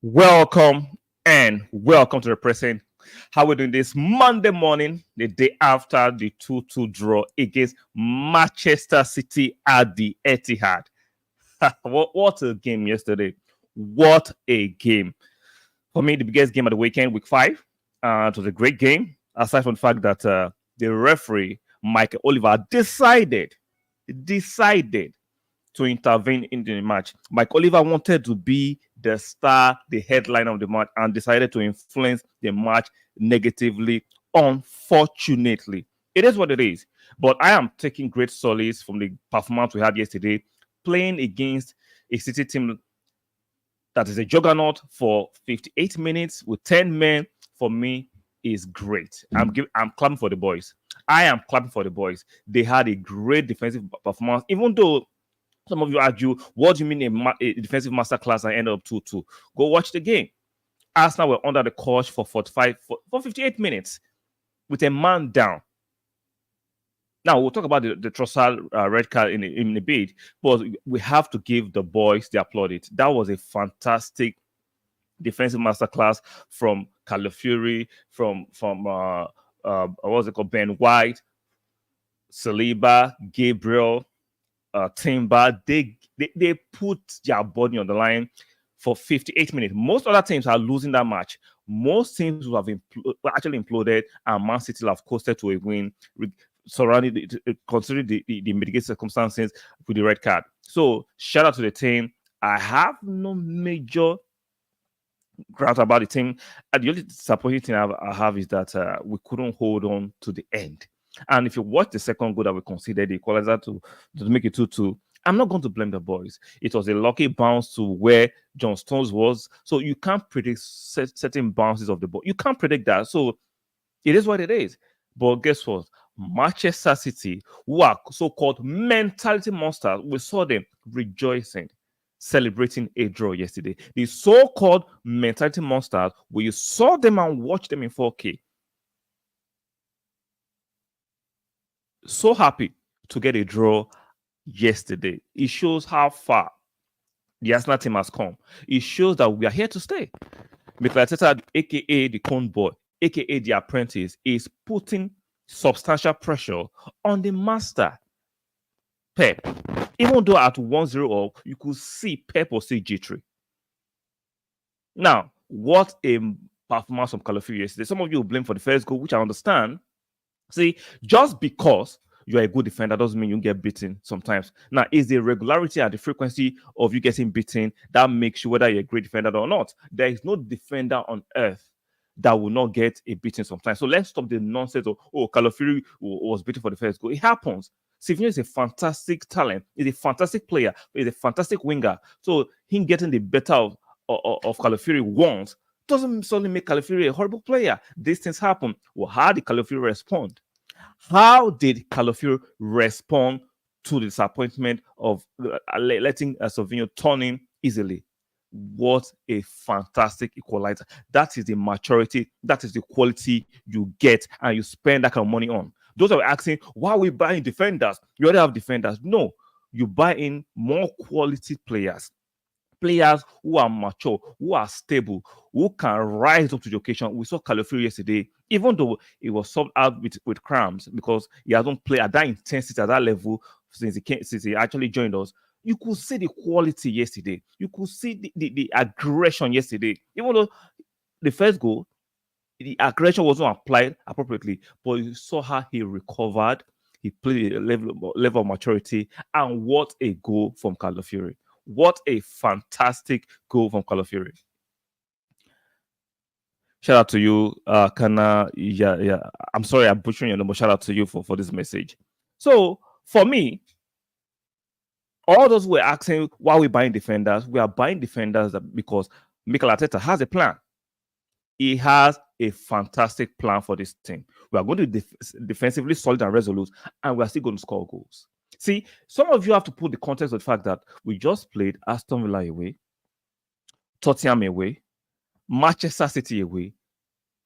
Welcome and welcome to the present. How we're doing this Monday morning, the day after the 2-2 draw against Manchester City at the Etihad. What a game yesterday. What a game. For me, the biggest game of the weekend, week five. It was a great game, aside from the fact that the referee, Michael Oliver, decided to intervene in the match. Mike Oliver wanted to be the star, the headline of the match, and decided to influence the match negatively. Unfortunately, it is what it is. But I am taking great solace from the performance we had yesterday, playing against a City team that is a juggernaut for 58 minutes with 10 men. For me, is great. I'm clapping for the boys. I am clapping for the boys. They had a great defensive performance, even though some of you argue, what do you mean a defensive masterclass and end up 2-2? Go watch the game. Arsenal were under the coach for 58 minutes with a man down. Now, we'll talk about the Trossard red card in a bit, but we have to give the boys the applaudit. That was a fantastic defensive masterclass from Calafiori, from what's it called, Ben White, Saliba, Gabriel, Timber. They put their body on the line for 58 minutes. Most other teams are losing that match. Most teams will have actually imploded, and Man City have coasted to a win, considering the mitigated circumstances with the red card. So shout out to the team. I have no major grounds about the team. And the only disappointing thing I have is that we couldn't hold on to the end. And if you watch the second goal that we considered, the equalizer to make it 2-2, I'm not going to blame the boys. It was a lucky bounce to where John Stones was. So you can't predict certain bounces of the ball. You can't predict that. So it is what it is. But guess what? Manchester City, who are so-called mentality monsters, we saw them rejoicing, celebrating a draw yesterday. The so-called mentality monsters, we saw them and watched them in 4K. So happy to get a draw yesterday. It shows how far the Arsenal team has come. It shows that we are here to stay. Mikel Arteta, aka the Cone Boy, aka the apprentice, is putting substantial pressure on the master, Pep. Even though at 1-0 up, you could see Pep was still jittery. Now, what a performance from Calafiori yesterday. Some of you will blame for the first goal, which I understand. See, just because you're a good defender doesn't mean you get beaten sometimes. Now, it's the regularity and the frequency of you getting beaten that makes you whether you're a great defender or not. There is no defender on earth that will not get a beating sometimes. So let's stop the nonsense of, Calafiori was beaten for the first goal. It happens. Sevinho is a fantastic talent. He's a fantastic player. He's a fantastic winger. So him getting the better of Calafiori once doesn't suddenly make Calafiori a horrible player. These things happen. Well, how did Calafiori respond? How did Calafiori respond to the disappointment of letting Savinho turn in easily? What a fantastic equalizer. That is the maturity. That is the quality you get and you spend that kind of money on. Those are asking, why are we buying defenders? You already have defenders. No, you buy in more quality players. Players who are mature, who are stable, who can rise up to the occasion. We saw Calafiori yesterday, even though it was subbed out with cramps because he hasn't played at that intensity, at that level since he actually joined us. You could see the quality yesterday. You could see the aggression yesterday. Even though the first goal, the aggression wasn't applied appropriately, but you saw how he recovered. He played a level of maturity, and what a goal from Calafiori. What a fantastic goal from Calafiori. Shout out to you, Kana. Yeah. I'm sorry I'm butchering your number. Shout out to you for this message. So, for me, all those who were asking why we're buying defenders, we are buying defenders because Mikel Arteta has a plan. He has a fantastic plan for this team. We are going to be defensively solid and resolute, and we are still going to score goals. See, some of you have to put the context of the fact that we just played Aston Villa away, Tottenham away, Manchester City away,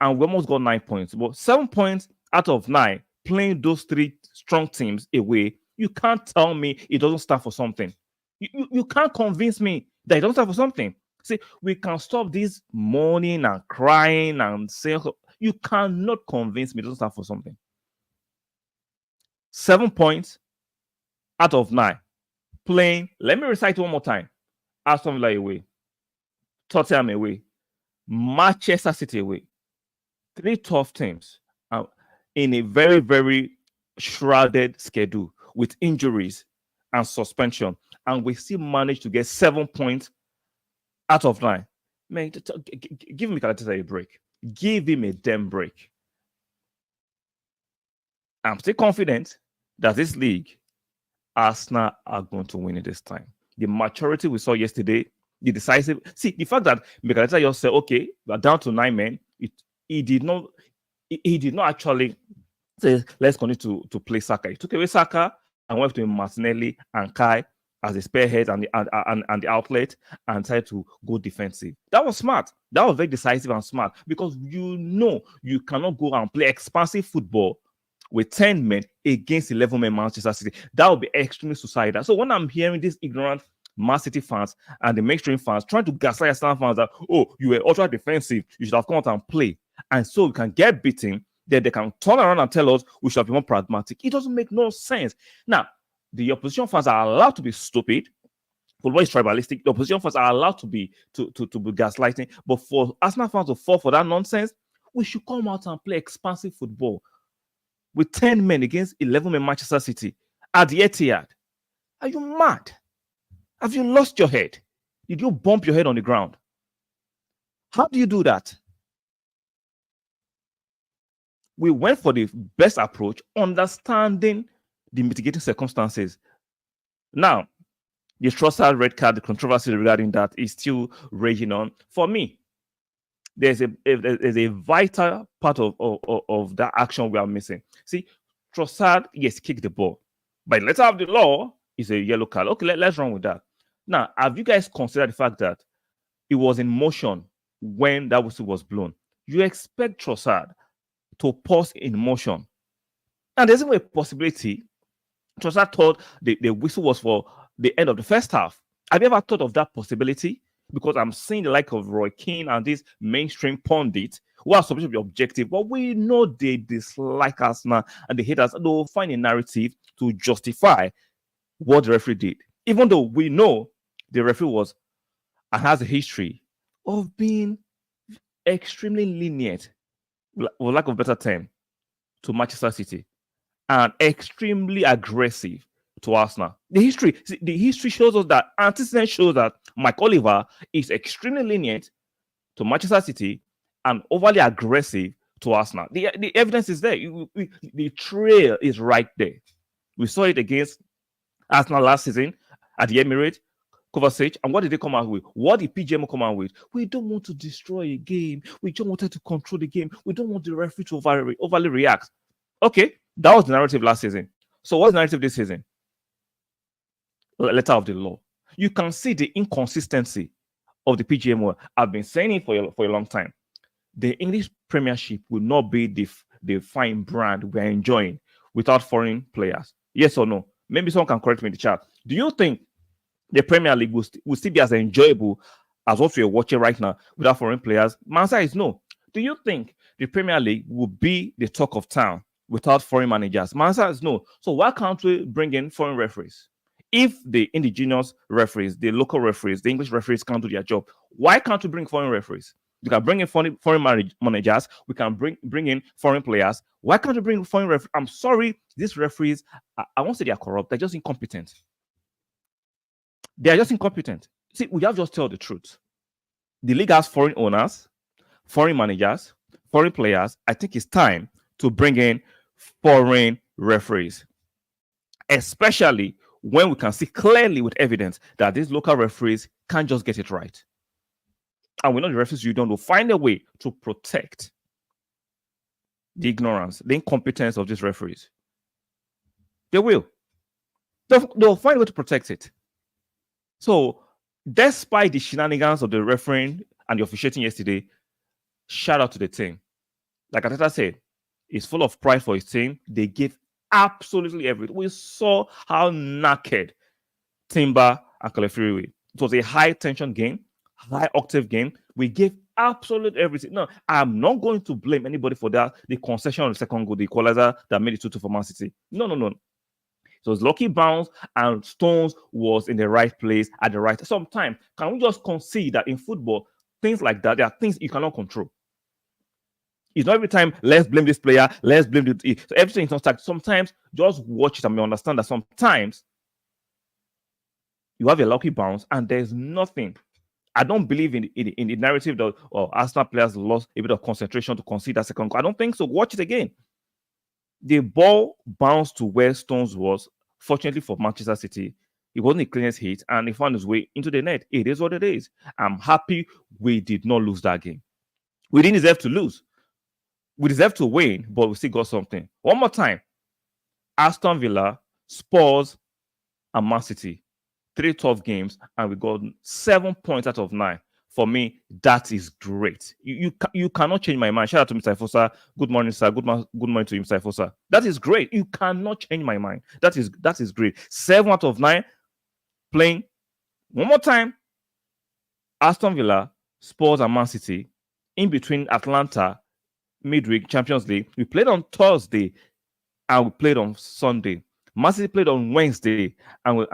and we almost got 9 points. But 7 points out of 9 playing those three strong teams away, you can't tell me it doesn't stand for something. You can't convince me that it doesn't stand for something. See, we can stop this mourning and crying and saying, you cannot convince me it doesn't stand for something. 7 points out of 9. Playing, let me recite one more time. Aston Villa away, Tottenham away, Manchester City away. 3 tough teams in a very, very shrouded schedule with injuries and suspension. And we still managed to get 7 points out of 9. Man, give me a break. Give him a damn break. I'm still confident that this league, Arsenal are going to win it this time. The maturity we saw yesterday, the decisive. See, the fact that Mikel just said, okay, we're down to 9 men, he did not actually say, let's continue to play Saka. He took away Saka and went to Martinelli and Kai as the spearhead and the outlet and tried to go defensive. That was smart. That was very decisive and smart, because you cannot go and play expansive football with 10 men against 11 men Manchester City. That would be extremely suicidal. So when I'm hearing these ignorant Man City fans and the mainstream fans trying to gaslight Arsenal fans that, oh, you were ultra defensive, you should have come out and play, and so we can get beaten, then they can turn around and tell us we should be more pragmatic. It doesn't make no sense. Now, the opposition fans are allowed to be stupid. Football is tribalistic. The opposition fans are allowed to be gaslighting. But for Arsenal fans to fall for that nonsense, we should come out and play expansive football with 10 men against 11 men Manchester City at the Etihad. Are you mad? Have you lost your head? Did you bump your head on the ground? How do you do that? We went for the best approach, understanding the mitigating circumstances. Now, the Trossard red card, the controversy regarding that is still raging on. For me, there's a vital part of that action we are missing. See, Trossard, yes, kicked the ball. By the letter of the law, it's a yellow card. Okay, let's run with that. Now, have you guys considered the fact that it was in motion when that whistle was blown? You expect Trossard to pause in motion. And there's even a possibility Trossard thought the whistle was for the end of the first half. Have you ever thought of that possibility? Because I'm seeing the like of Roy Keane and these mainstream pundits who are supposed to be objective, but we know they dislike us now and they hate us. And they'll find a narrative to justify what the referee did, even though we know the referee was and has a history of being extremely lenient, for lack of a better term, to Manchester City and extremely aggressive to Arsenal. The history shows us that, antecedent shows that Mike Oliver is extremely lenient to Manchester City and overly aggressive to Arsenal. The evidence is there. The trail is right there. We saw it against Arsenal last season at the Emirates, Kovacic, and what did they come out with? What did PGM come out with? We don't want to destroy a game. We just wanted to control the game. We don't want the referee to overly react. Okay, that was the narrative last season. So what's the narrative this season? Letter of the law. You can see the inconsistency of the PGMO. I've been saying it for a long time. The English Premiership will not be the fine brand we're enjoying without foreign players. Yes or no? Maybe someone can correct me in the chat. Do you think the Premier League will still be as enjoyable as what we're watching right now without foreign players? My answer is no. Do you think the Premier League will be the talk of town without foreign managers? My answer is no. So why can't we bring in foreign referees? If the indigenous referees, the local referees, the English referees can't do their job, why can't we bring foreign referees? We can bring in foreign managers. We can bring in foreign players. Why can't we bring foreign referees? I'm sorry, these referees, I won't say they are corrupt. They're just incompetent. They are just incompetent. See, we have just tell the truth. The league has foreign owners, foreign managers, foreign players. I think it's time to bring in foreign referees, especially when we can see clearly with evidence that these local referees can't just get it right. And we know the referees you don't know find a way to protect the ignorance, the incompetence of these referees. They will. They'll find a way to protect it. So, despite the shenanigans of the refereeing and the officiating yesterday, shout out to the team. Like Arteta said, he's full of pride for his team. They gave absolutely everything. We saw how knackered Timber and Calafiori were. It was a high-tension game, high octave game. We gave absolute everything. No, I'm not going to blame anybody for that. The concession of the second goal, the equalizer that made it 2-2 for Man City. No. So it's lucky bounce and Stones was in the right place at the right. Sometimes can we just concede that in football, things like that, there are things you cannot control. It's not every time, let's blame this player, let's blame the. So everything is not stacked. Sometimes just watch it and you understand that sometimes you have a lucky bounce and there's nothing. I don't believe in the narrative that Arsenal players lost a bit of concentration to concede that second goal. I don't think so. Watch it again. The ball bounced to where Stones was. Fortunately for Manchester City, it wasn't the cleanest hit and he found his way into the net. It is what it is. I'm happy we did not lose that game. We didn't deserve to lose. We deserve to win, but we still got something. One more time. Aston Villa, Spurs, and Man City. 3 tough games, and we got 7 points out of 9. For me, that is great. You cannot change my mind. Shout out to Mr. Fosa. Good morning, sir. Good morning to you, Mr. Fosa. That is great. You cannot change my mind. That is great. 7 out of 9 playing. One more time. Aston Villa, Spurs, and Man City. In between Atlanta, midweek Champions League. We played on Thursday and we played on Sunday. Man City played on Wednesday and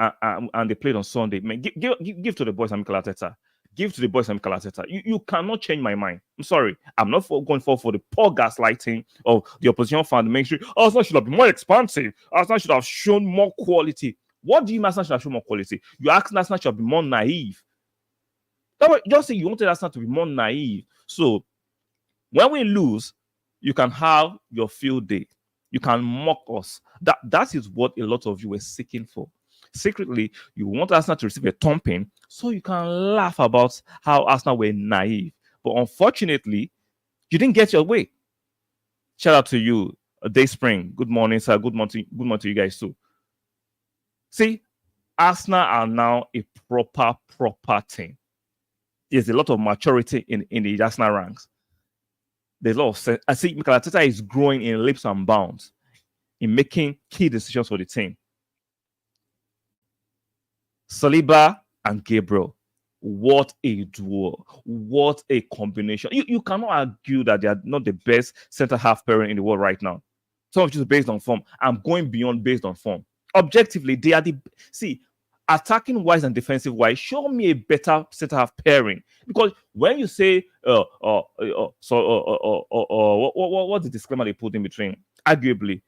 they played on Sunday. Man, give to the boys and Mikel Arteta. Give to the boys and Mikel Arteta. You cannot change my mind. I'm sorry. I'm not going for the poor gaslighting of the opposition fan to make sure Arsenal should have been more expansive. Arsenal should have shown more quality. What do you mean Arsenal should have shown more quality? You ask Arsenal should have been more naive. Just say you wanted Arsenal to be more naive. So when we lose, you can have your field day. You can mock us. That is what a lot of you were seeking for. Secretly, you want Arsenal to receive a thumping so you can laugh about how Arsenal were naive. But unfortunately, you didn't get your way. Shout out to you, Dayspring. Good morning, sir. Good morning to you guys too. See, Arsenal are now a proper team. There's a lot of maturity in the Arsenal ranks. There's a lot of sense. I see Mikel Arteta is growing in leaps and bounds in making key decisions for the team. Saliba and Gabriel, what a duo, what a combination. You cannot argue that they are not the best centre-half pairing in the world right now. Some of it is based on form. I'm going beyond based on form. Objectively, they are attacking wise and defensive wise. Show me a better centre-half pairing. Because when you say what's the disclaimer they put in between? Arguably,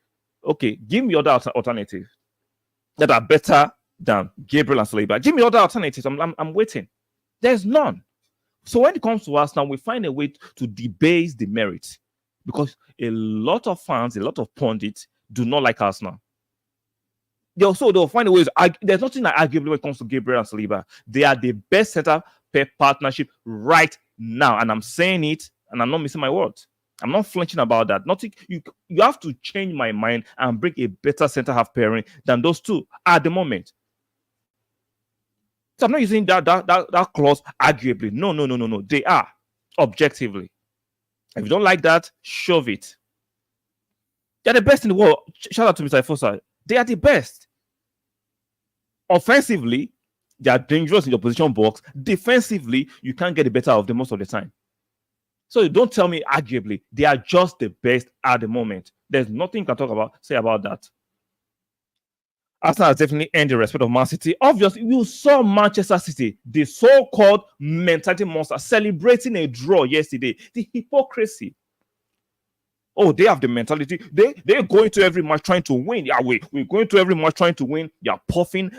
okay, give me other alternatives that are better than Gabriel and Saliba. Give me other alternatives. I'm waiting. There's none. So when it comes to us now, we find a way to debase the merit because a lot of fans, a lot of pundits do not like us now. They'll find a way. There's nothing that arguably when it comes to Gabriel and Saliba. They are the best setup pair partnership right now, and I'm saying it, and I'm not missing my words. I'm not flinching about that. Nothing. You have to change my mind and bring a better center half pairing than those two at the moment. So I'm not using that clause arguably. No. They are objectively. If you don't like that, shove it. They're the best in the world. Shout out to Mr. Fosa. They are the best. Offensively, they are dangerous in the opposition box. Defensively, you can't get the better of them most of the time. So don't tell me arguably. They are just the best at the moment. There's nothing you can say about that. Arsenal has definitely earned the respect of Man City. Obviously, you saw Manchester City, the so-called mentality monster, celebrating a draw yesterday. The hypocrisy. Oh, they have the mentality. They're going to every match trying to win. Yeah, we're going to every match trying to win. You're puffing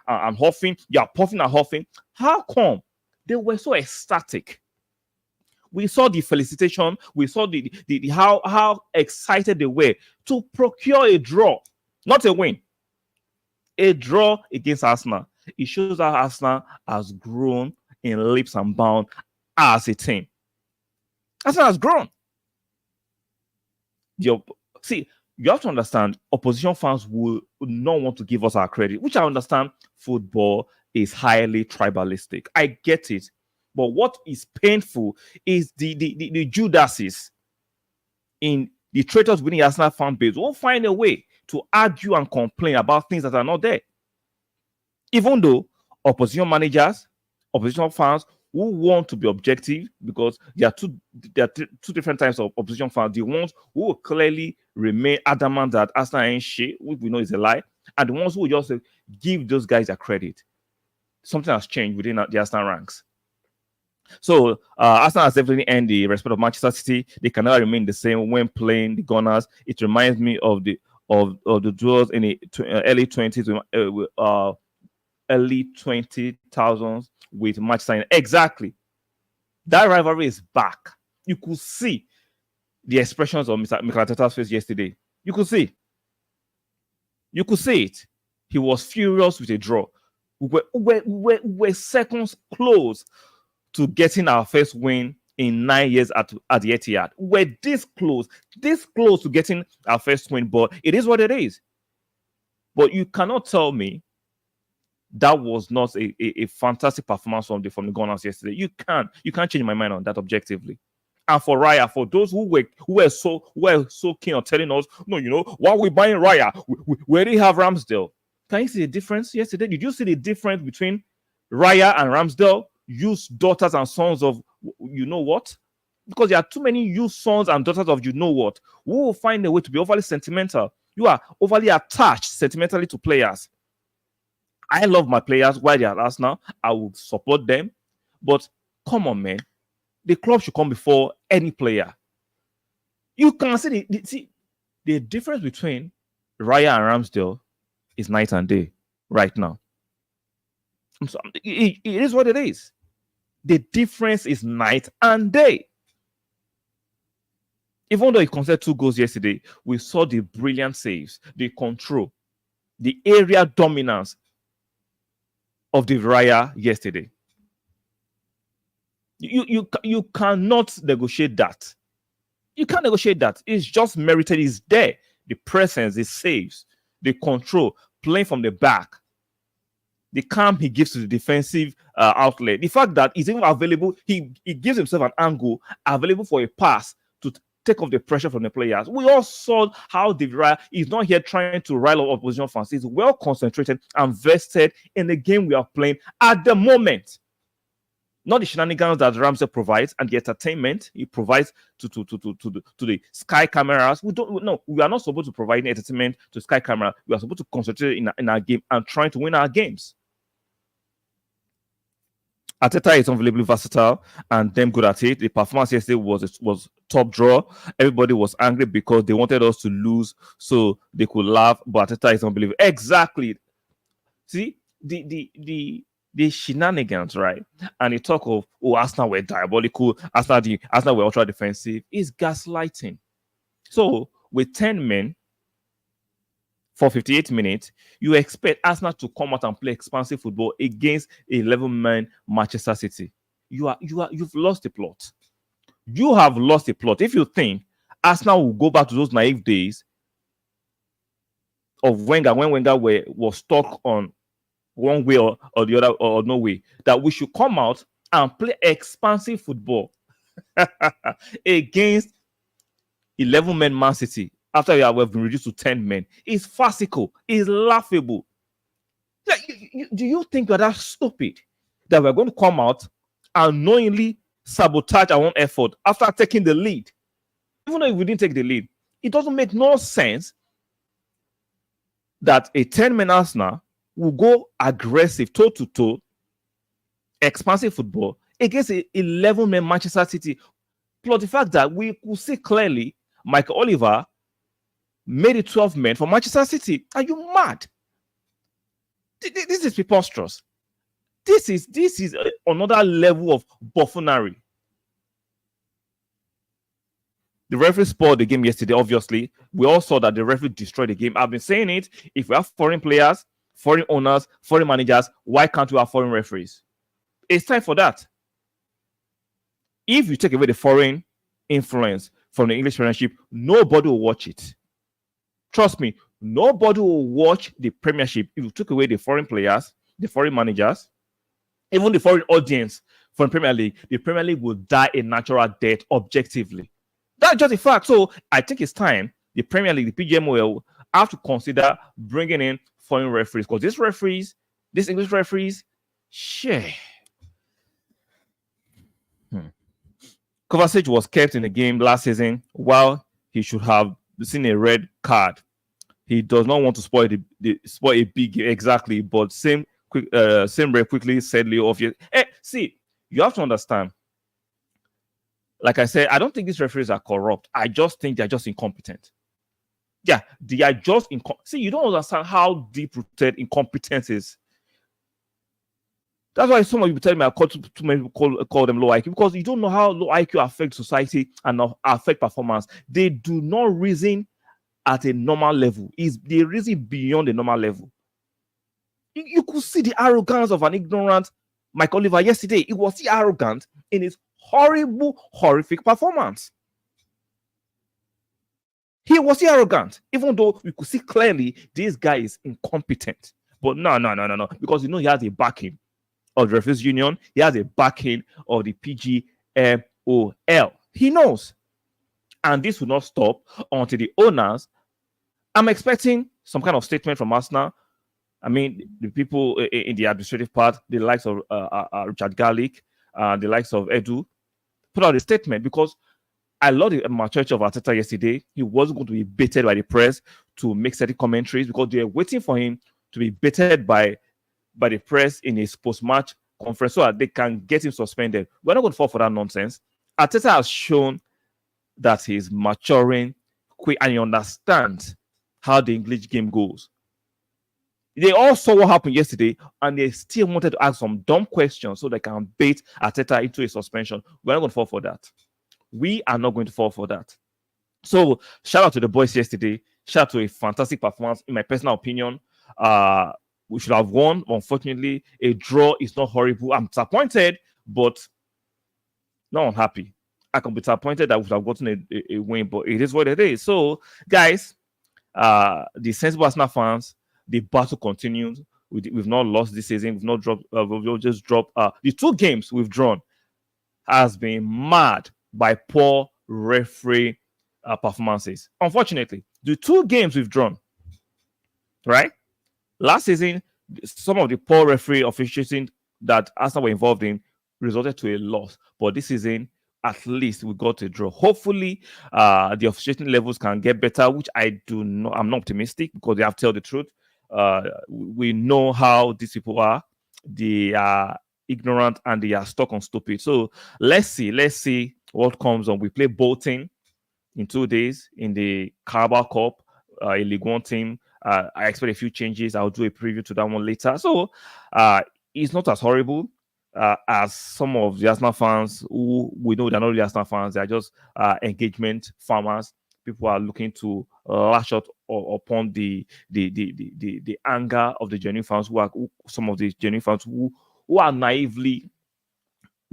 and huffing. You're puffing and huffing. How come they were so ecstatic? We saw the felicitation. We saw the how excited they were to procure a draw, not a win. A draw against Arsenal. It shows how Arsenal has grown in leaps and bounds as a team. Arsenal has grown. See, you have to understand, opposition fans will not want to give us our credit, which I understand. Football is highly tribalistic. I get it. But what is painful is the Judases in the traitors within the Arsenal fan base will find a way to argue and complain about things that are not there. Even though opposition managers, opposition fans who want to be objective, because there are two different types of opposition fans. The ones who will clearly remain adamant that Arsenal ain't shit, which we know is a lie, and the ones who will just give those guys their credit. Something has changed within the Arsenal ranks. So Arsenal has definitely earned the respect of Manchester City. They can never remain the same when playing the Gunners. It reminds me of the duels in the early 20s, early 20,000s with Manchester United. Exactly. That rivalry is back. You could see the expressions of Mr. Mikel Arteta's face yesterday. You could see it. He was furious with a draw. We were seconds close to getting our first win in 9 years at the Etihad. We're this close to getting our first win, but it is what it is. But you cannot tell me that was not a fantastic performance from the Gunners yesterday. You can't change my mind on that objectively. And for Raya, for those who were so keen on telling us, no, why are we buying Raya? We already have Ramsdale. Can you see the difference yesterday? Did you see the difference between Raya and Ramsdale? Use daughters and sons of you know what? Because there are too many use sons and daughters of you know what, who will find a way to be overly sentimental. You are overly attached sentimentally to players. I love my players while they are at Arsenal. I will support them. But come on, man. The club should come before any player. You can see the difference between Raya and Ramsdale is night and day right now. It is what it is. The difference is night and day. Even though he conceded 2 goals yesterday, we saw the brilliant saves, the control, the area dominance of the Raya yesterday. You cannot negotiate that. You can't negotiate that. It's just merited. It's there. The presence, the saves, the control, playing from the back, the calm he gives to the defensive outlet, the fact that he's even available, he gives himself an angle available for a pass to take off the pressure from the players. We all saw how the Raya is not here trying to rile up opposition fans. He's well concentrated and vested in the game we are playing at the moment. Not the shenanigans that Ramsey provides and the entertainment he provides to the Sky cameras. We are not supposed to provide entertainment to Sky camera. We are supposed to concentrate in our game and trying to win our games. Arteta is unbelievably versatile and damn good at it. The performance yesterday was top draw. Everybody was angry because they wanted us to lose so they could laugh. But Arteta is unbelievable. Exactly. See, the shenanigans, right? And the talk of, Arsenal were diabolical, Arsenal were ultra defensive, is gaslighting. So with 10 men for 58 minutes, you expect Arsenal to come out and play expansive football against 11-man Manchester City. You've lost the plot. You have lost the plot. If you think Arsenal will go back to those naive days of Wenger, when Wenger was stuck on one way or the other, or no way, that we should come out and play expansive football against 11-men Man City after we have been reduced to 10 men, is farcical, is laughable. Do you think we're that stupid that we're going to come out and knowingly sabotage our own effort after taking the lead? Even though if we didn't take the lead, it doesn't make no sense that a 10-man Arsenal will go aggressive, toe-to-toe, expansive football against an 11-man Manchester City. Plus the fact that we could see clearly Michael Oliver made it 12 men for Manchester City. Are you mad? This is preposterous. This is another level of buffoonery. The referee spoiled the game yesterday, obviously. We all saw that the referee destroyed the game. I've been saying it. If we have foreign players, foreign owners, foreign managers, why can't we have foreign referees? It's time for that. If you take away the foreign influence from the English Premiership, nobody will watch it. Trust me, nobody will watch the Premiership if you took away the foreign players, the foreign managers, even the foreign audience from the Premier League. The Premier League will die a natural death objectively. That's just a fact. So I think it's time the Premier League, the PGMOL, will have to consider bringing in foreign referees, because these English referees, shit. Kovacic was kept in the game last season while he should have seen a red card. He does not want to spoil spoil a big game exactly, but same ref quickly said Leo off. See, you have to understand. Like I said, I don't think these referees are corrupt. I just think they're just incompetent. Yeah, they are just see. You don't understand how deep rooted incompetence is. That's why some of you tell me I call too many people call them low IQ, because you don't know how low IQ affects society and affect performance. They do not reason at a normal level. They reason beyond the normal level. You could see the arrogance of an ignorant Mike Oliver yesterday. He was arrogant in his horrible, horrific performance. He was arrogant, even though we could see clearly this guy is incompetent. But no, because he has a backing of the Referees Union. He has a backing of the PGMOL. He knows. And this will not stop until the owners. I'm expecting some kind of statement from Arsenal. I mean, the people in the administrative part, the likes of Richard Garlick, the likes of Edu, put out a statement, because I love the maturity of Arteta yesterday. He wasn't going to be baited by the press to make certain commentaries, because they were waiting for him to be baited by the press in his post-match conference so that they can get him suspended. We're not going to fall for that nonsense. Arteta has shown that he's maturing quick and he understands how the English game goes. They all saw what happened yesterday, and they still wanted to ask some dumb questions so they can bait Arteta into a suspension. We're not going to fall for that. We are not going to fall for that. So, shout out to the boys yesterday. Shout out to a fantastic performance, in my personal opinion. We should have won. Unfortunately, a draw is not horrible. I'm disappointed, but not unhappy. I can be disappointed that we should have gotten a win, but it is what it is. So, guys, the sensible Arsenal fans, the battle continues. We've not lost this season. We've not dropped. We've just dropped. The 2 games we've drawn has been marred by poor referee performances. Unfortunately, the 2 games we've drawn, right? Last season, some of the poor referee officiating that Arsenal were involved in resulted to a loss. But this season, at least we got a draw. Hopefully, the officiating levels can get better, which I'm not optimistic, because they have to tell the truth. We know how these people are. They are ignorant and they are stuck on stupid. So let's see what comes on. We play Bolton in 2 days in the Carabao Cup, a League One team. I expect a few changes. I'll do a preview to that one later. So it's not as horrible as some of the Arsenal fans who we know they're not really Arsenal fans. They're just engagement farmers. People are looking to lash out upon the anger of the genuine fans, some of the genuine fans who are naively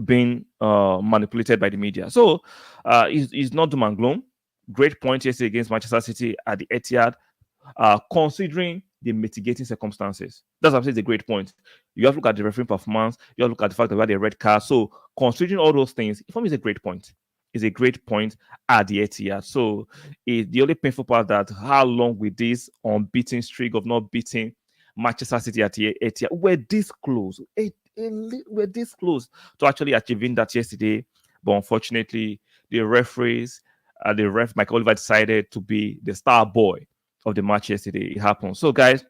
being manipulated by the media. So it's not doom and gloom. Great point yesterday against Manchester City at the Etihad. Considering the mitigating circumstances, that's what I'm saying. It's a great point. You have to look at the referee performance. You have to look at the fact that we had a red card. So considering all those things, for me, it's a great point. It's a great point at the Etihad. So the only painful part that how long with this unbeaten streak of not beating Manchester City at the Etihad, we're this close. We're this close to actually achieving that yesterday, but unfortunately, the referees, the ref Mike Oliver decided to be the star boy of the match yesterday. It happened. So, guys,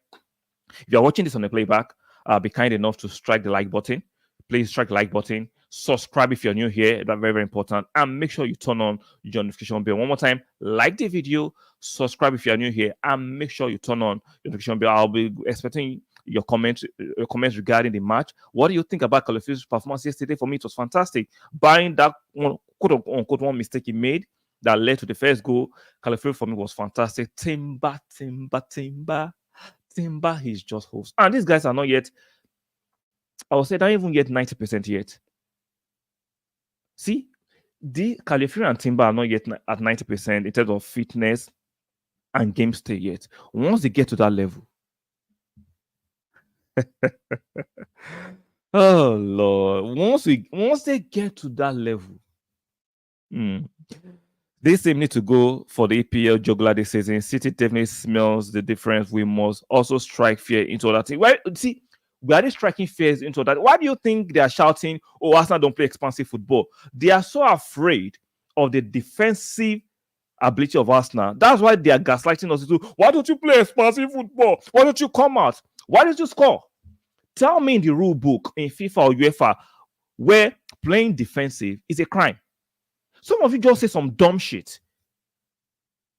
if you're watching this on the playback, be kind enough to strike the like button. Please strike the like button. Subscribe if you're new here. That's very, very important. And make sure you turn on your notification bell. One more time, like the video, subscribe if you're new here, and make sure you turn on your notification bell. I'll be expecting your comments regarding the match. What do you think about Calafiori's performance yesterday? For me, it was fantastic. Barring that one, quote unquote, one mistake he made that led to the first goal, Calafiori for me was fantastic. Timber, he's just host. And these guys are not yet, I would say, not even yet 90% yet. See, the Calafiori and Timber are not yet at 90% in terms of fitness and game stay yet. Once they get to that level, oh Lord, once they get to that level, this team need to go for the EPL juggler this season. City definitely smells the difference. We must also strike fear into other teams. Well, see, We are just striking fears into that. Why do you think they are shouting, oh, Arsenal don't play expansive football? They are so afraid of the defensive ability of Arsenal. That's why they are gaslighting us to, why don't you play expansive football? Why don't you come out? Why don't you score? Tell me in the rule book in FIFA or UEFA where playing defensive is a crime. Some of you just say some dumb shit.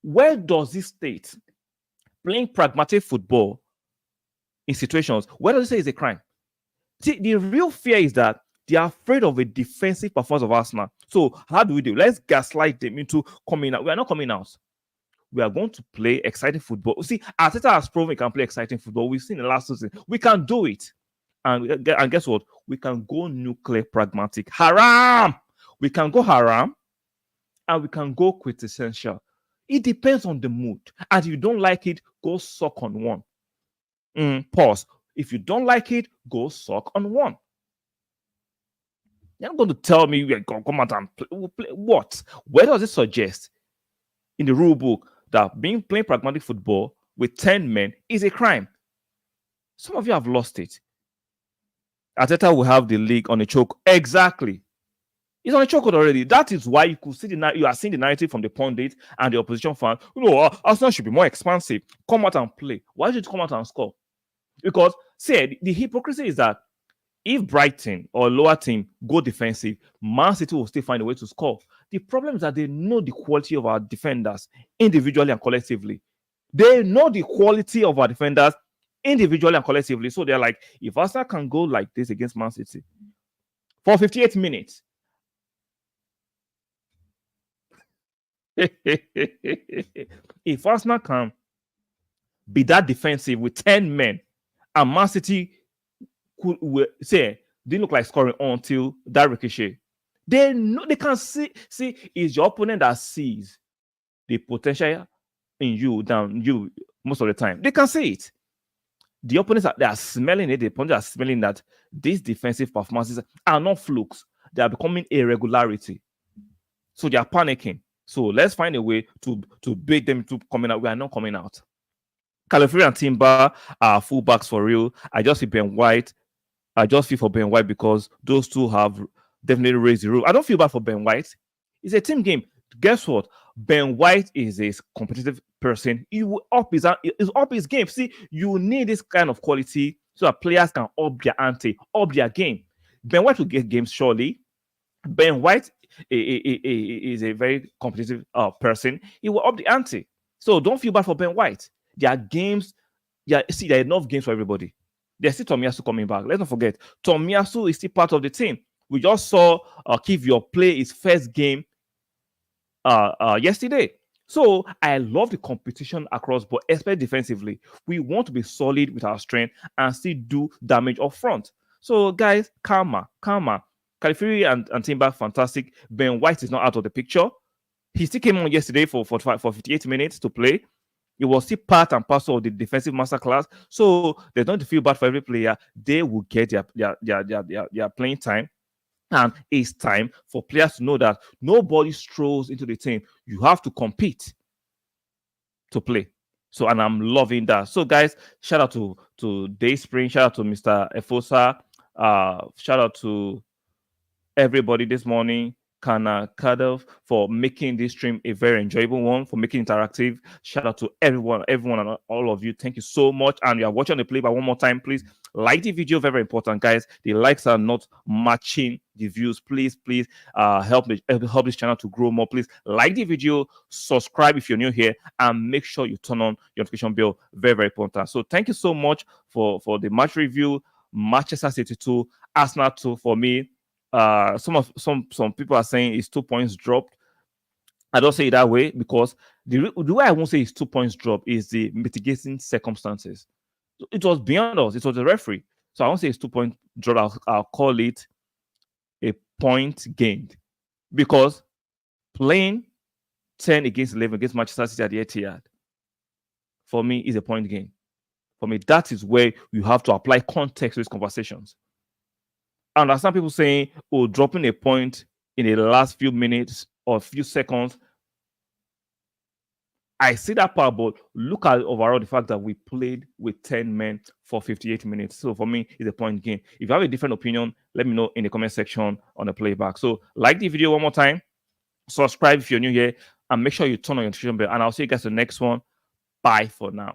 Where does this state playing pragmatic football in situations, where does it say it's a crime? See, the real fear is that they are afraid of a defensive performance of Arsenal. So how do we do? Let's gaslight them into coming out. We are not coming out. We are going to play exciting football. See, Arteta has proven we can play exciting football. We've seen the last season. We can do it. And guess what? We can go nuclear pragmatic. Haram! We can go haram and we can go quintessential. It depends on the mood. And if you don't like it, go suck on one. Pause. If you don't like it, go suck on one. You're not going to tell me you're going to come out and play. What? Where does it suggest in the rule book that playing pragmatic football with 10 men is a crime? Some of you have lost it. Arteta will have the league on a choke. Exactly. It's on a chokehold already. That is why you could see you are seeing the narrative from the pundit and the opposition fan. Arsenal should be more expansive. Come out and play. Why should you come out and score? Because see, the hypocrisy is that if Brighton or lower team go defensive, Man City will still find a way to score. The problem is that they know the quality of our defenders individually and collectively. They know the quality of our defenders individually and collectively. So they're like, if Arsenal can go like this against Man City for 58 minutes, if Arsenal can be that defensive with 10 men and Man City could say didn't look like scoring until that ricochet, they know they can see it's your opponent that sees the potential in you than you most of the time. They can see it. The opponents they are smelling it. The opponents are smelling that these defensive performances are not flukes. They are becoming a regularity. So they are panicking. So let's find a way to bait them to coming out. We are not coming out. Calafiori and Timber are fullbacks for real. I just see Ben White. I just feel for Ben White because those two have definitely raised the rule. I don't feel bad for Ben White. It's a team game. Guess what? Ben White is a competitive person. He will up his game. See, you need this kind of quality so that players can up their ante, up their game. Ben White will get games surely. Ben White is a very competitive person. He will up the ante. So don't feel bad for Ben White. There are games. There are enough games for everybody. There's still Tomiyasu coming back. Let's not forget, Tomiyasu is still part of the team. We just saw Kivior play his first game yesterday. So I love the competition across, but especially defensively. We want to be solid with our strength and still do damage up front. So guys, karma. Calafiori and Timber, fantastic. Ben White is not out of the picture. He still came on yesterday for 58 minutes to play. It was still part and parcel of the defensive masterclass. So there's not to feel bad for every player. They will get their playing time. And it's time for players to know that nobody strolls into the team. You have to compete to play. So, and I'm loving that. So, guys, shout out to Dayspring. Shout out to Mr. Efosa. Shout out to everybody this morning. Kana Kadov for making this stream a very enjoyable one, for making it interactive. Shout out to everyone and all of you. Thank you so much. And you are watching the play by one more time, please like the video. Very important, guys. The likes are not matching the views. Please help this channel to grow more. Please like the video, subscribe if you're new here, and make sure you turn on your notification bell. Very, very important. So thank you so much for the match review. Manchester City 2, Arsenal 2 for me. Some people are saying it's 2 points dropped. I don't say it that way because the way I won't say it's 2 points dropped is the mitigating circumstances. It was beyond us. It was the referee. So I won't say it's 2 point drop. I'll call it a point gained because playing 10 against 11 against Manchester City at the Etihad for me is a point gain. For me, that is where you have to apply context to these conversations. I understand people saying, oh, dropping a point in the last few minutes or few seconds. I see that part, but look at overall the fact that we played with 10 men for 58 minutes. So for me, it's a point game. If you have a different opinion, let me know in the comment section on the playback. So like the video one more time, subscribe if you're new here, and make sure you turn on your notification bell. And I'll see you guys in the next one. Bye for now.